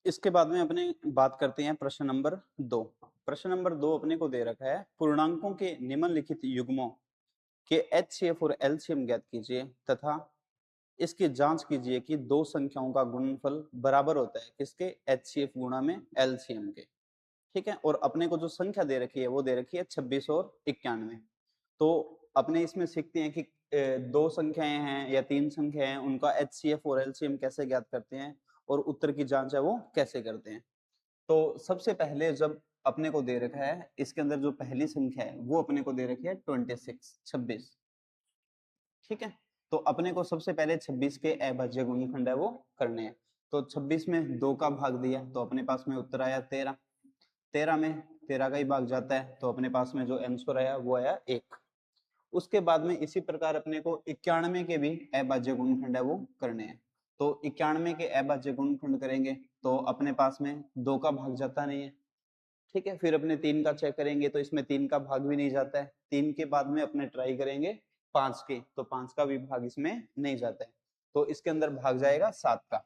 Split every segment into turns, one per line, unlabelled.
इसके बाद में अपने बात करते हैं प्रश्न नंबर 2। प्रश्न नंबर 2 अपने को दे रखा है, पूर्णांकों के निम्नलिखित युग्मों के एचसीएफ और एलसीएम ज्ञात कीजिए तथा इसकी जांच कीजिए कि दो संख्याओं का गुणनफल बराबर होता है किसके, एचसीएफ गुणा में एलसीएम के। ठीक है, और अपने को जो संख्या दे रखी है वो दे रखी है 26 और 91। तो अपने इसमें सीखते हैं कि दो संख्याएं हैं या तीन संख्याएं हैं, उनका एचसीएफ और एलसीएम कैसे ज्ञात करते हैं और उत्तर की जांच है वो कैसे करते हैं। तो सबसे पहले जब अपने को दे रखा है, इसके अंदर जो पहली संख्या है वो अपने को दे रखी है 26। ठीक है, तो अपने को सबसे पहले 26 के अभाज्य गुणनखंड है वो करने हैं। तो 26 में 2 का भाग दिया तो अपने पास में उत्तर आया 13। 13 में 13 का ही भाग जाता है तो अपने पास में जो आंसर आया वो आया 1। उसके बाद में इसी प्रकार अपने को 91 के भी अभाज्य गुणनखंड है वो करने हैं। तो 91 के अभाज्य गुणनखंड करेंगे तो अपने पास में 2 का भाग जाता नहीं है। ठीक है, फिर अपने 3 का चेक करेंगे तो इसमें 3 का भाग भी नहीं जाता है। 3 के बाद में अपने ट्राई करेंगे 5 के, तो 5 का भी भाग इसमें नहीं जाता है। तो इसके अंदर भाग जाएगा 7 का,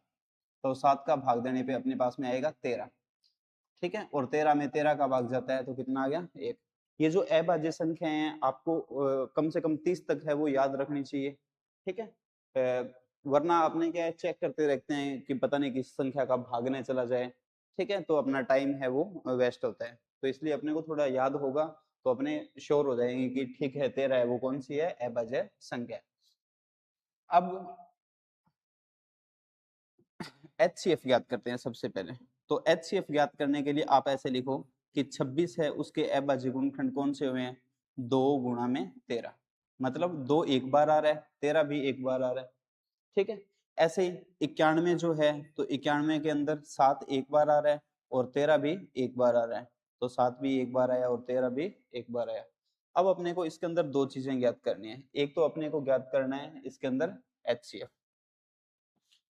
तो 7 का भाग देने पे अपने पास में आएगा 13। ठीक है, और 13 में 13 का भाग जाता है तो कितना आ गया 1। ये जो अभाज्य संख्या है आपको कम से कम 30 तक है वो याद रखनी चाहिए। ठीक है, वरना आपने क्या है चेक करते रहते हैं कि पता नहीं किस संख्या का भागने चला जाए। ठीक है, तो अपना टाइम है वो वेस्ट होता है। तो इसलिए अपने को थोड़ा याद होगा तो अपने श्योर हो जाएंगे कि ठीक है 13 है वो कौन सी है, अभाज्य संख्या। अब एचसीएफ ज्ञात करते हैं सबसे पहले। तो एचसीएफ ज्ञात करने के लिए आप ऐसे लिखो कि 26 है उसके अभाज्य गुणनखंड कौन से हुए हैं, 2 गुणा में 13। मतलब 2 एक बार आ रहा है, 13 भी एक बार आ रहा है। ठीक है, ऐसे ही 91 जो है तो 91 के अंदर 7 एक बार आ रहा है और 13 भी एक बार आ रहा है। तो 7 भी एक बार आया और 13 भी एक बार आया। अब अपने को इसके अंदर दो चीजें ज्ञात करनी है। एक तो अपने को ज्ञात करना है इसके अंदर एचसीएफ।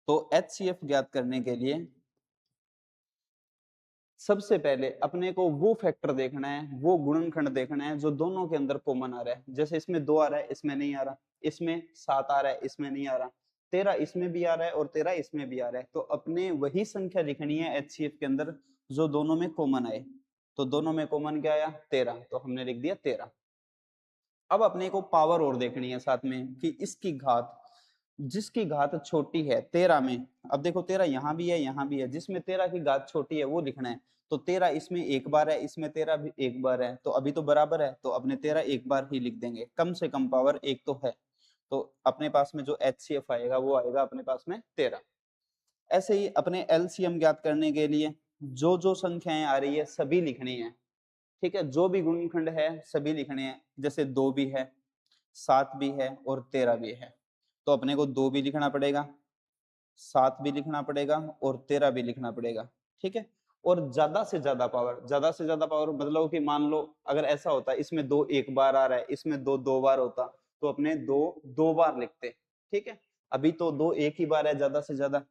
तो एचसीएफ ज्ञात करने के लिए सबसे पहले अपने को वो फैक्टर देखना है, वो गुणनखंड देखना है जो दोनों के अंदर कॉमन आ रहा है। जैसे इसमें 2 आ रहा है, इसमें नहीं आ रहा, इसमें 7 आ रहा है, इसमें नहीं आ रहा, 13 इसमें भी आ रहा है और 13 इसमें भी आ रहा है। तो अपने वही संख्या लिखनी है एचसीएफ के अंदर जो दोनों में कॉमन आए। तो दोनों में कॉमन क्या आया 13, तो हमने लिख दिया 13। अब अपने को पावर और देखनी है साथ में कि इसकी घात, जिसकी घात छोटी है 13 में, अब देखो 13 यहाँ भी है यहाँ भी है, जिसमें 13 की घात छोटी है वो लिखना है। तो 13 इसमें एक बार है, इसमें 13 भी एक बार है, तो अभी तो बराबर है तो अपने 13 एक बार ही लिख देंगे, कम से कम पावर एक तो है। तो अपने पास में जो एचसीएफ आएगा वो आएगा अपने पास में 13। ऐसे ही अपने एलसीएम ज्ञात करने के लिए जो जो संख्याएं आ रही है सभी लिखनी है। ठीक है, जो भी गुणनखंड है सभी लिखने हैं। जैसे 2 भी है, 7 भी है और 13 भी है, तो अपने को 2 भी लिखना पड़ेगा, 7 भी लिखना पड़ेगा और 13 भी लिखना पड़ेगा। ठीक है, और ज्यादा से ज्यादा पावर, ज्यादा से ज्यादा पावर मतलब कि मान लो अगर ऐसा होता है इसमें 2 एक बार आ रहा है, इसमें 2 दो बार होता तो अपने 2 दो बार लिखते। ठीक है, अभी तो 2 एक ही बार है ज्यादा से ज्यादा,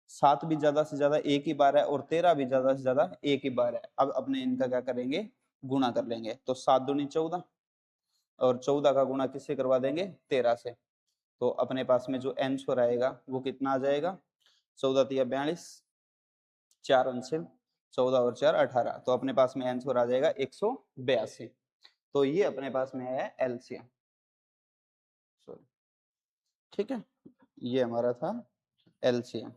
7 भी ज्यादा से ज्यादा एक ही बार है और 13 भी ज्यादा से ज्यादा एक ही बार है। अब अपने इनका क्या करेंगे, गुणा कर लेंगे। तो 7 दूनी 14 और 14 का गुणा किससे करवा देंगे 13 से। तो अपने पास में जो आंसर आएगा वो कितना आ जाएगा, 14 तिया 42, 4 अंश 14 और 4 18, तो अपने पास में आंसर आ जाएगा 182। तो ये अपने पास में है एलसीएम। सॉरी, ठीक है, ये हमारा था एलसीएम।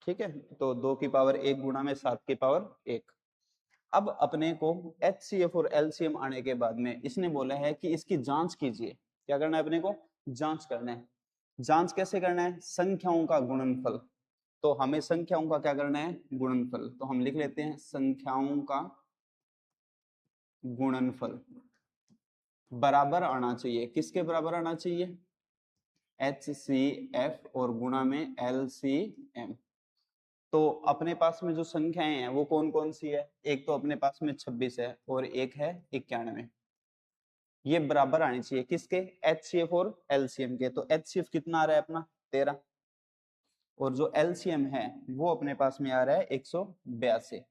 ठीक है, तो 2 की पावर 1 गुणा में 7 की पावर 1। अब अपने को एचसीएफ और एलसीएम आने के बाद में इसने बोला है कि इसकी जांच कीजिए। क्या करना है अपने को, जांच करना है। जांच कैसे करना है, संख्याओं का गुणनफल। तो हमें संख्याओं का क्या करना है, गुणनफल। तो हम लिख लेते हैं संख्याओं का गुणनफल बराबर आना चाहिए, किसके बराबर आना चाहिए, एचसीएफ और गुणा में एलसीएम। तो अपने पास में जो संख्याएं हैं वो कौन कौन सी है, एक तो अपने पास में 26 है और एक है 91। ये बराबर आनी चाहिए किसके, एचसीएफ और एलसीएम के। तो एचसीएफ कितना आ रहा है अपना 13 और जो एलसीएम है वो अपने पास में आ रहा है 182।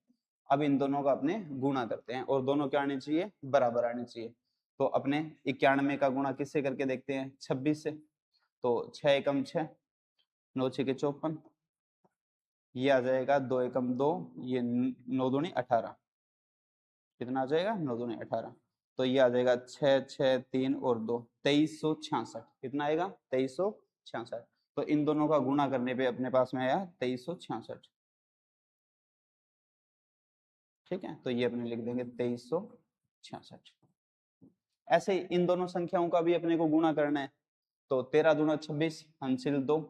अब इन दोनों का अपने गुणा करते हैं और दोनों क्या आने चाहिए, बराबर आने चाहिए। तो अपने 91 का गुणा किससे करके देखते हैं, 26 से। तो 6 एकम 6 9 छके 54, ये आ जाएगा 2 एकम 2, ये 9 दूनी 18, कितना आ जाएगा 9 दूनी 18, तो ये आ जाएगा 6 6 3 और 2 2366, कितना आएगा 2366। तो इन दोनों का गुणा करने पे अपने पास में आया 2366। ठीक है, तो ये अपने लिख देंगे 2366। ऐसे ही इन दोनों संख्याओं का भी अपने को गुणा करना है, तो 13 दूना 26, हंसिल 2।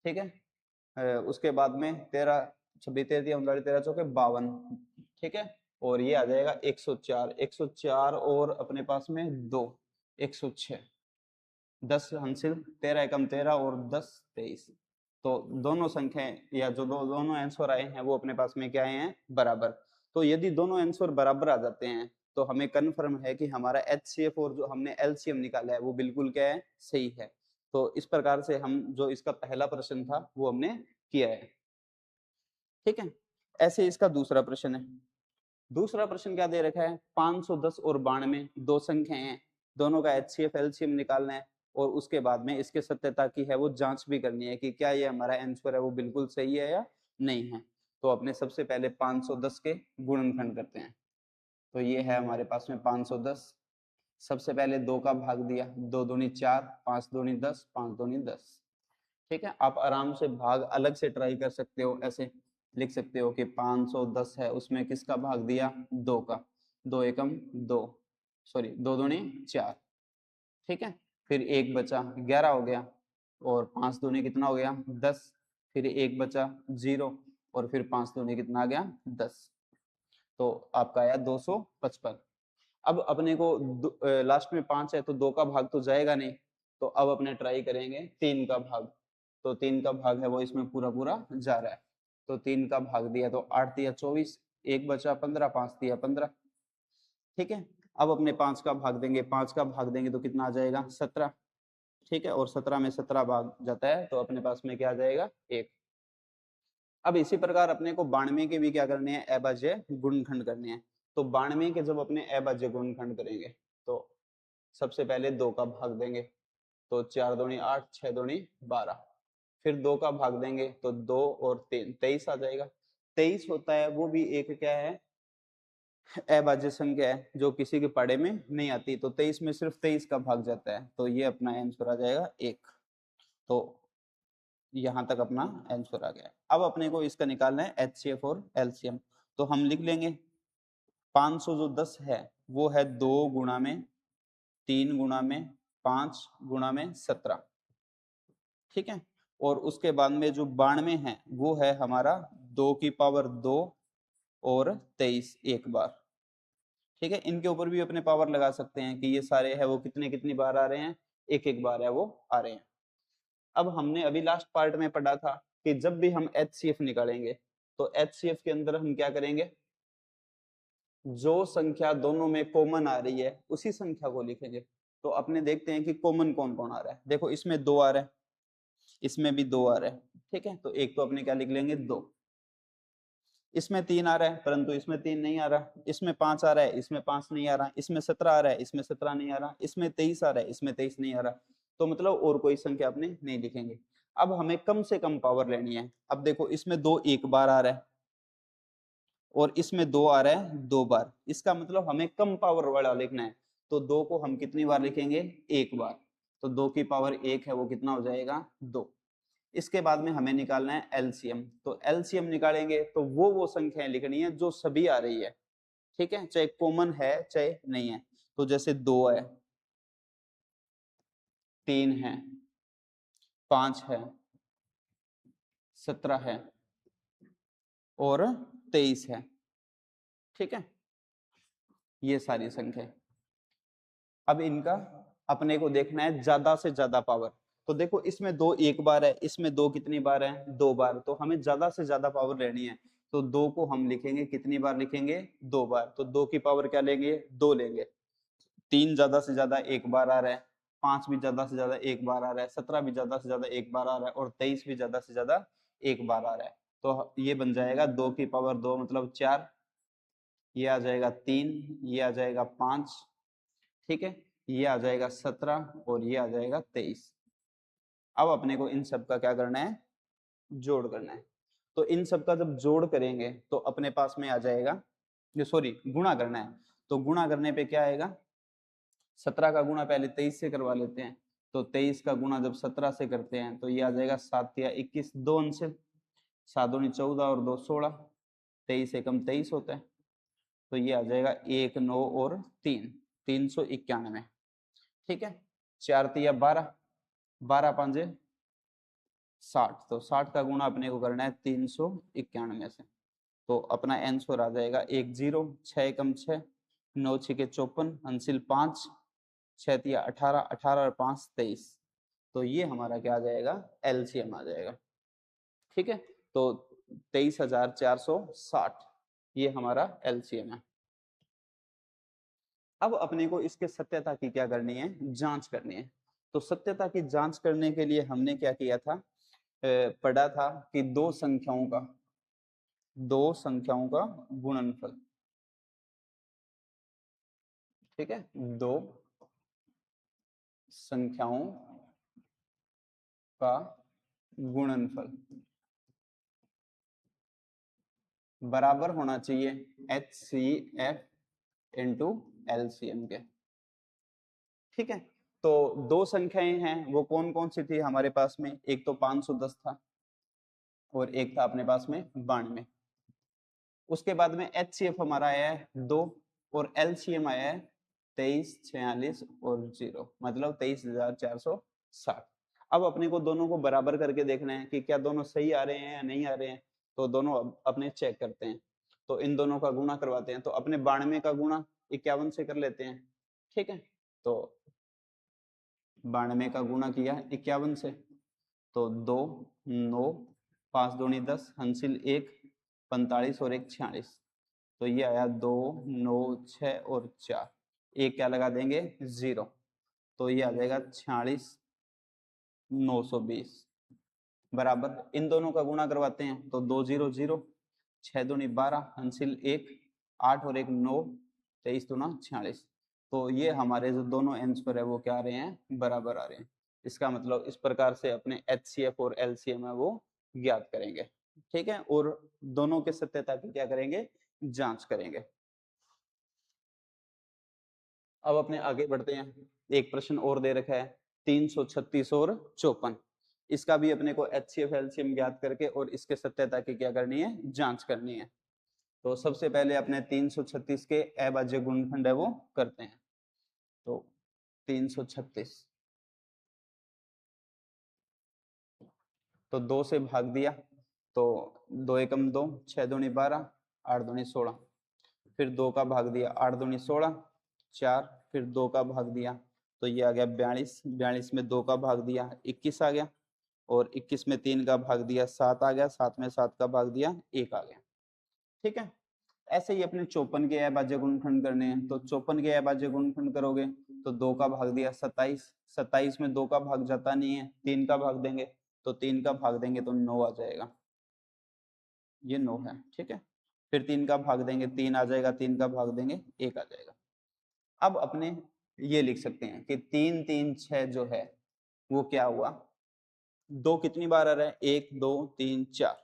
ठीक है, उसके बाद में 13 26 13 39 13 चौके 52। ठीक है, और ये आ जाएगा 104, 104 और अपने पास में 2, 106। 10 हंसिल 13 एकम 13 और 10 23। तो दोनों संख्याएं या जो दोनों आंसर आए हैं वो अपने पास में क्या आए हैं, बराबर। तो यदि दोनों आंसर बराबर आ जाते हैं तो हमें कन्फर्म है कि हमारा एचसीएफ और जो हमने एलसीएम निकाला है वो बिल्कुल क्या है, सही है। तो इस प्रकार से हम जो इसका पहला प्रश्न था वो हमने किया है। ठीक है, ऐसे इसका दूसरा प्रश्न है। दूसरा प्रश्न क्या दे रखा है, 510 और 92 दो संख्याएं हैं, दोनों का एचसीएफ एलसीएम निकालना है और उसके बाद में इसके सत्यता की है वो जांच भी करनी है कि क्या ये हमारा आंसर है वो बिल्कुल सही है या नहीं है। तो अपने सबसे पहले 510 के गुणनखंड करते हैं। तो ये है हमारे पास में 510। सबसे पहले 2 का भाग दिया, 2 दूनी 4, 5 दूनी 10, 5 दूनी 10। ठीक है, आप आराम से भाग अलग से ट्राई कर सकते हो, ऐसे लिख सकते हो कि 510 है, उसमें किसका भाग दिया, 2 का, 2 एकम 2, सॉरी 2 दूनी 4। ठीक है, फिर एक बचा 11 हो गया, और 5 दूनी कितना हो गया 10, फिर एक बचा 0, और फिर 5 दूनी कितना आ गया 10, तो आपका आया 255। अब अपने को लास्ट में 5 है तो 2 का भाग तो जाएगा नहीं, तो अब अपने ट्राई करेंगे 3 का भाग। तो 3 का भाग है वो इसमें पूरा पूरा जा रहा है, तो 3 का भाग दिया तो 8 दिया 24, एक बचा 15, 5 दिया 15। ठीक है, अब अपने 5 का भाग देंगे, 5 का भाग देंगे तो कितना आ जाएगा 17। ठीक है, और 17 में 17 भाग जाता है तो अपने पास में क्या आ जाएगा 1। अब इसी प्रकार अपने को 92 के भी क्या करने हैं, अभाज्य गुणनखंड करने हैं। तो 92 के जब अपने अभाज्य गुणनखंड करेंगे तो सबसे पहले 2 का भाग देंगे, तो 4 दूनी 8, 6 दूनी 12, फिर 2 का भाग देंगे तो 2 और 3 23 आ जाएगा। 23 होता है वो भी एक क्या है, अभाज्य संख्या है जो किसी के पढ़े में नहीं आती, तो 23 में सिर्फ 23 का भाग जाता है, तो ये अपना आंसर आ जाएगा 1। तो यहाँ तक अपना आंसर आ गया। अब अपने को इसका निकालना है एचसीएफ और एलसीएम, तो हम लिख लेंगे 510 है वो है 2 गुणा में 3 गुणा में 5 गुणा में 17। ठीक है, और उसके बाद में जो 92 है वो है हमारा 2 की पावर 2 और 23 एक बार। ठीक है, इनके ऊपर भी अपने पावर लगा सकते हैं कि ये सारे है वो कितने कितनी बार आ रहे हैं, एक एक बार है वो आ रहे हैं। अब हमने अभी लास्ट पार्ट में पढ़ा था कि जब भी हम एचसीएफ निकालेंगे तो एचसीएफ के अंदर हम क्या करेंगे, जो संख्या दोनों में कॉमन आ रही है उसी संख्या को लिखेंगे। तो अपने देखते हैं कि कॉमन कौन कौन आ रहा है। देखो इसमें 2 आ रहा है, इसमें भी 2 आ रहा है। ठीक है, तो एक तो अपने क्या लिख लेंगे 2। इसमें 3 आ रहा है परंतु इसमें 3 नहीं आ रहा, इसमें 5 आ रहा है, इसमें 5 नहीं आ रहा, इसमें 17 आ रहा है, इसमें 17 नहीं आ रहा, इसमें 23 आ रहा है, इसमें 23 नहीं आ रहा, तो मतलब और कोई संख्या अपने नहीं लिखेंगे। अब हमें कम से कम पावर लेनी है। अब देखो इसमें 2 एक बार आ रहा है और इसमें 2 आ रहा है 2 बार, इसका मतलब हमें कम पावर वाला लिखना है। तो 2 को हम कितनी बार लिखेंगे, एक बार, तो 2 की पावर 1 है वो कितना हो जाएगा 2। इसके बाद में हमें निकालना है एलसीएम, तो एलसीएम निकालेंगे तो वो संख्याएं लिखनी है जो सभी आ रही है। ठीक है, चाहे कॉमन है चाहे नहीं है। तो जैसे 2 है, 3 है, 5 है, 17 है और 23 है। ठीक है, ये सारी संख्या। अब इनका अपने को देखना है ज्यादा से ज्यादा पावर। तो देखो इसमें 2 एक बार है, इसमें 2 कितनी बार है 2 बार, तो हमें ज्यादा से ज्यादा पावर लेनी है। तो 2 को हम लिखेंगे कितनी बार लिखेंगे 2 बार, तो 2 की पावर क्या लेंगे 2 लेंगे। 3 ज्यादा से ज्यादा एक बार आ रहा है, 5 भी ज्यादा से ज्यादा एक बार आ रहा है, 17 भी ज्यादा से ज्यादा एक बार आ रहा है और 23 भी ज्यादा से ज्यादा एक बार आ रहा है। तो ये बन जाएगा 2 की पावर 2 मतलब 4, ये आ जाएगा 3, ये आ जाएगा 5। ठीक है, ये आ जाएगा 17 और ये आ जाएगा 23। अब अपने को इन सब का क्या करना है, जोड़ करना है। तो इन सब का जब जोड़ करेंगे तो अपने पास में आ जाएगा, जो सॉरी गुणा करना है, तो गुणा करने पे क्या आएगा, 17 का गुणा पहले 23 से करवा लेते हैं। तो 23 का गुणा जब 17 से करते हैं तो ये आ जाएगा 7 या 21, 2 अंश से 7 दूनी 14 और 2 16, 23 एकम 23 होता है। तो ये आ जाएगा 1 9 और 3 391। ठीक है, 4 तिया 12, 12 पांजे 60, तो 60 का गुणा अपने को करना है 391 से। तो अपना आंसर आ जाएगा 1 0, 6 एकम 6, 9 6 54, अंशिल 5, 6 तिया 18, 18 और 5 23। तो ये हमारा क्या आ जाएगा, एलसीएम आ जाएगा। ठीक है, तो 23,460 ये हमारा एलसीएम है। अब अपने को इसके सत्यता की क्या करनी है, जांच करनी है। तो सत्यता की जांच करने के लिए हमने क्या किया था, पढ़ा था कि दो संख्याओं का गुणनफल, ठीक है, दो संख्याओं का गुणनफल बराबर होना चाहिए HCF इंटू LCM के। ठीक है, तो दो संख्याएं हैं, वो कौन कौन सी थी हमारे पास में, एक तो 510 था और एक था अपने पास में 92। उसके बाद में HCF हमारा आया है 2 और LCM आया है 23 46 और 0, मतलब 23,460। अब अपने को दोनों को बराबर करके देखना है कि क्या दोनों सही आ रहे हैं या नहीं आ रहे हैं। तो दोनों अपने चेक करते हैं, तो इन दोनों का गुणा करवाते हैं। तो अपने 92 का गुणा 51 से कर लेते हैं। ठीक है, तो 92 का गुणा किया 51 से, तो 2 9 5 दूनी 10, हंसिल 1 45 और 1 46। तो ये आया 2 9 6 और 4, एक क्या लगा देंगे 0, तो ये आ जाएगा 46 920 बराबर। इन दोनों का गुणा करवाते हैं तो 2 0 0, 6 दूनी 12, हंसिल 1 8 और 1 9, 23 दूना 46। तो ये हमारे जो दोनों आंसर है वो क्या आ रहे हैं, बराबर आ रहे हैं। इसका मतलब इस प्रकार से अपने HCF और LCM है वो ज्ञात करेंगे। ठीक है, और दोनों के सत्यता की क्या करेंगे, जांच करेंगे। अब अपने आगे बढ़ते हैं, एक प्रश्न और दे रखा है 336 और 54। इसका भी अपने को HCF LCM ज्ञात करके और इसके सत्यता की क्या करनी है, जांच करनी है। तो सबसे पहले अपने 336 के अभाज्य गुणनखंड है वो करते हैं। तो 336 तो 2 से भाग दिया, तो 2 एकम 2, 6 दूनी 12, 8 दूनी 16, फिर 2 का भाग दिया, 8 दूनी 16 4, फिर 2 का भाग दिया, तो ये आ गया 42, 42 में 2 का भाग दिया 21 आ गया, और 21 में 3 का भाग दिया 7 आ गया, 7 में 7 का भाग दिया 1 आ गया। ठीक है, ऐसे ही अपने 54 के अभाज्य गुणनखंड करने हैं। तो 54 के अभाज्य गुणनखंड करोगे तो 2 का भाग दिया 27, 27 में 2 का भाग जाता नहीं है, 3 का भाग देंगे, तो 3 का भाग देंगे तो 9 आ जाएगा, ये 9 है। ठीक है, फिर 3 का भाग देंगे 3 आ जाएगा, 3 का भाग देंगे 1 आ जाएगा। अब अपने ये लिख सकते हैं कि 3 3 6 जो है वो क्या हुआ, 2 कितनी बार आ रहा है, 1 2 3 4,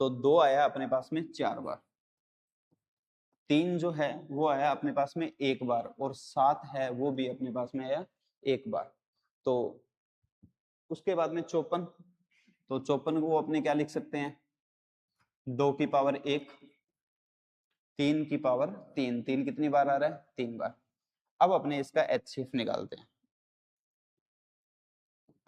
तो 2 आया अपने पास में 4 बार, 3 जो है वो आया अपने पास में 1 बार, और 7 है वो भी अपने पास में आया 1 बार। तो उसके बाद में 54, तो 54 को अपने क्या लिख सकते हैं, 2 की पावर 1, 3 की पावर 3, 3 कितनी बार आ रहा है, 3 बार। अब अपने इसका HCF निकालते हैं।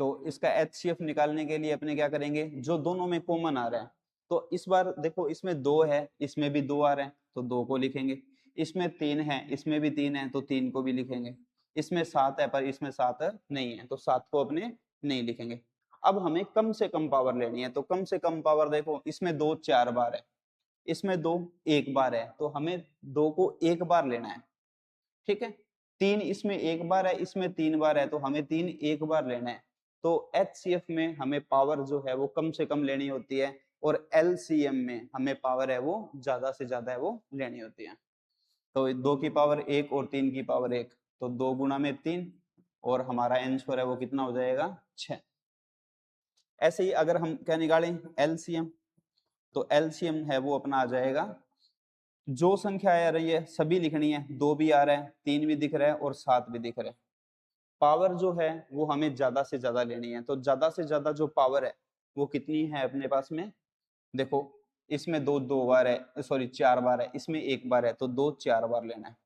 तो इसका HCF निकालने के लिए अपने क्या करेंगे, जो दोनों में कॉमन आ रहा है, तो इस बार देखो इसमें 2 है, इसमें भी 2 आ रहे हैं, तो 2 को लिखेंगे। इसमें 3 है, इसमें भी 3 है, तो 3 को भी लिखेंगे। इसमें 7 है पर इसमें 7 नहीं है, तो 7 को अपने नहीं लिखेंगे। अब हमें कम से कम पावर लेनी है, तो कम से कम पावर देखो, इसमें 2 4 बार है, इसमें 2 1 बार है, तो हमें 2 को 1 बार लेना है। ठीक है, 3 इसमें 1 बार है, इसमें 3 बार है, तो हमें 3 1 बार लेना है। तो HCF में हमें पावर जो है वो कम से कम लेनी होती है, और LCM में हमें पावर है वो ज्यादा से ज्यादा है वो लेनी होती है। तो 2 की पावर 1 और 3 की पावर 1, तो 2 गुणा में 3, और हमारा आंसर है वो कितना हो जाएगा, 6। ऐसे ही अगर हम क्या निकालें एलसीएम, तो एलसीएम है वो अपना आ जाएगा, जो संख्या आ रही है सभी लिखनी है, 2 भी आ रहा है, 3 भी दिख रहा है और 7 भी दिख रहा है। पावर जो है वो हमें ज्यादा से ज्यादा लेनी है, तो ज्यादा से ज्यादा जो पावर है वो कितनी है अपने पास में, देखो इसमें दो बार है, सॉरी 4 बार है, इसमें 1 बार है, तो 2 4 बार लेना है।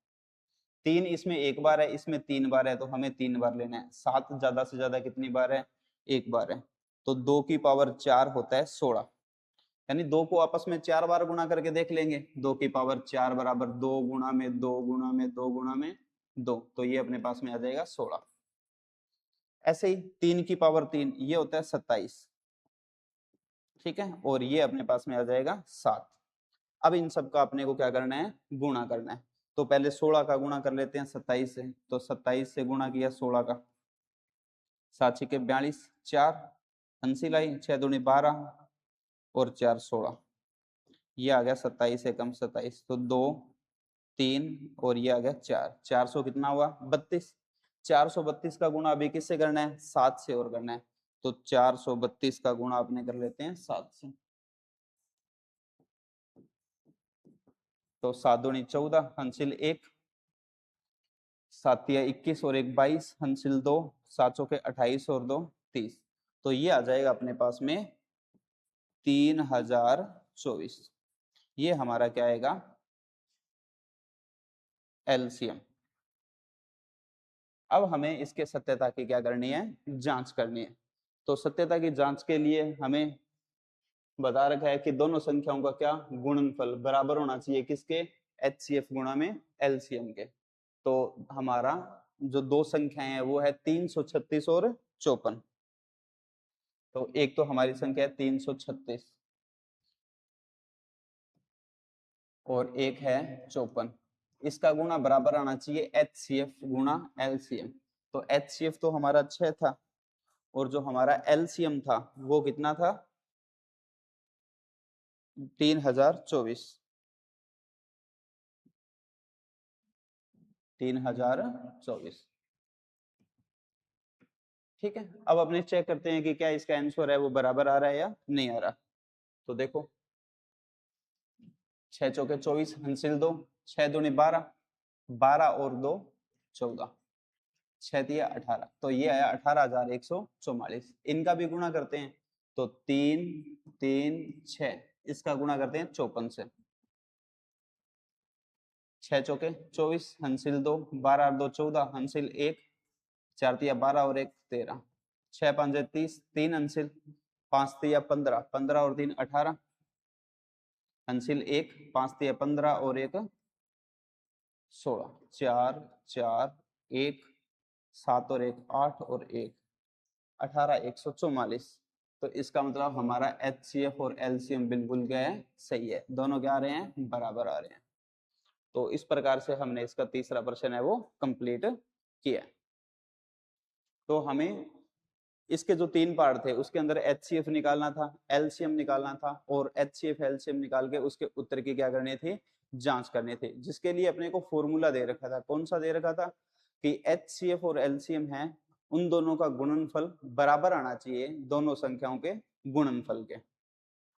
3 इसमें 1 बार है, इसमें 3 बार है, तो हमें 3 बार लेना है। 7 ज्यादा से ज्यादा कितनी बार है, 1 बार है, तो 2 की पावर 4 होता है 16, यानी 2 को आपस में 4 बार गुणा करके देख लेंगे। 2 की पावर 4 बराबर 2 गुणा में 2 गुणा में 2 गुणा में 2, तो ये अपने पास में आ जाएगा 16। ऐसे ही 3 की पावर 3 ये होता है 27, ठीक है, और ये अपने पास में आ जाएगा 7। अब इन सब का अपने को क्या करना है, गुणा करना है। तो पहले 16 का गुणा कर लेते हैं 27 से, तो 27 से गुणा किया 16 का, 7 के 42, 4 अंसी लाई, 6 दूनी 12 और 4 16, ये आ गया 27 से कम 27, तो 2 3 और ये आ गया 4, 400 कितना हुआ 32। 432 का गुणा अभी किससे करना है, 7 से और करना है, तो 432 का गुणा अपने कर लेते हैं 7 से, तो 7 दूनी 14 हंसिल 1, 7 तिया 21 और 1 22 हंसिल 2, 7 चौके 28 और 2 30, तो ये आ जाएगा अपने पास में 3024। ये हमारा क्या आएगा एलसीएम। अब हमें इसके सत्यता की क्या करनी है, जांच करनी है। तो सत्यता की जांच के लिए हमें बता रखा है कि दोनों संख्याओं का क्या गुणनफल बराबर होना चाहिए, किसके, एचसीएफ गुणा में एलसीएम के। तो हमारा जो दो संख्याएं हैं वो है 336 और 54। तो एक तो हमारी संख्या है 336 और एक है 54, इसका गुणा बराबर आना चाहिए एचसीएफ गुणा एलसीएम। तो एचसीएफ तो हमारा 6 था और जो हमारा एलसीएम था वो कितना था 3024, 3024, ठीक है। अब अपने चेक करते हैं कि क्या इसका आंसर है वो बराबर आ रहा है या नहीं आ रहा। तो देखो 6 चौके 24 हंसिल 2, 6 दूनी 12, 12 और 2 14, 6 दिया 18, तो ये आया 18,144। इनका भी गुणा करते हैं, तो 3 3 6, इसका गुणा करते हैं 54 से, 6 चौके 24 हंसिल 2, 12 और 2 14 हंसिल 1, 4 तिया 12 और 1 13, 6 5 30, 3 हंसिल, 5 तिया 15, 15 और 3 18 हंसिल 1, 5 तिया 15 और 1 16, 4 4 1 7 और 1 8 और 1 18,144। तो इसका मतलब हमारा एचसीएफ और एलसीएम बिल्कुल क्या है, सही है, दोनों क्या आ रहे हैं, बराबर आ रहे हैं। तो इस प्रकार से हमने इसका तीसरा प्रश्न है वो कंप्लीट किया। तो हमें इसके जो 3 पार्ट थे उसके अंदर एचसीएफ निकालना था, एलसीएम निकालना था और एचसीएफ एलसीएम निकाल के उसके उत्तर की क्या करनी थी, जांच करनी थी, जिसके लिए अपने को फॉर्मूला दे रखा था। कौन सा दे रखा था कि एचसीएफ और एलसीएम है, उन दोनों का गुणनफल बराबर आना चाहिए दोनों संख्याओं के गुणनफल के।